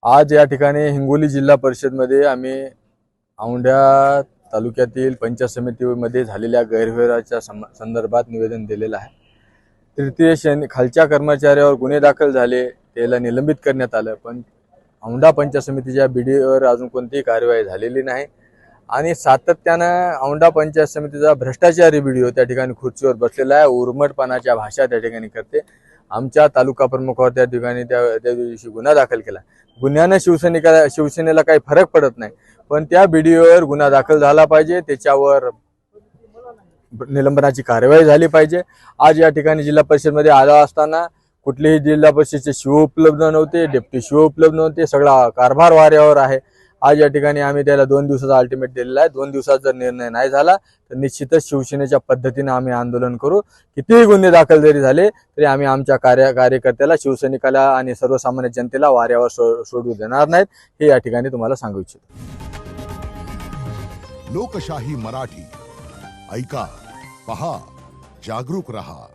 आज या ठिकाणी हिंगोली जिल्हा परिषदमध्ये आम्ही औंढा तालुक्यातील पंचायत समितीमध्ये झालेल्या गैरव्यवहाराच्या संदर्भात निवेदन दिलेलं आहे। तृतीय खालच्या कर्मचाऱ्यावर गुन्हे दाखल झाले, त्याला निलंबित करण्यात आलं, पण औंढा पंचायत समितीच्या बीडीओवर अजून कोणतीही कार्यवाही झालेली नाही। आणि सातत्यानं औंढा पंचायत समितीचा भ्रष्टाचारी बीडीओ त्या ठिकाणी खुर्चीवर बसलेला आहे, उर्मटपणाच्या भाषा त्या ठिकाणी करते। आमच्या तालुका प्रमुखावर त्या ठिकाणी त्या दिवशी गुन्हा दाखल केला। गुन्ह्याने शिवसेनेला काही फरक पडत नाही, पण त्या बीडीओवर गुन्हा दाखल झाला पाहिजे, त्याच्यावर निलंबनाची कार्यवाही झाली पाहिजे। आज या ठिकाणी जिल्हा परिषदमध्ये आला असताना कुठलेही जिल्हा परिषदचे शिव उपलब्ध नव्हते, डेप्टी शिव उपलब्ध नव्हते, सगळा कारभार वाऱ्यावर आहे। आज या ठिकाणी आम्ही त्याला 2 दिवसाचा अल्टिमेट दिलेला आहे। 2 दिवसात जर निर्णय नाही झाला तर निश्चितच शिवसेनेच्या पद्धतीने आम्ही आंदोलन करू। कितीही गुन्हे दाखल जरी झाले तरी आम्ही आमच्या कार्यकर्त्याला, शिवसैनिकाला आणि सर्वसामान्य जनतेला वाऱ्यावर सोडू देणार नाहीत, हे या ठिकाणी तुम्हाला सांगू इच्छितो। लोकशाही मराठी ऐका, पहा, जागरूक रहा।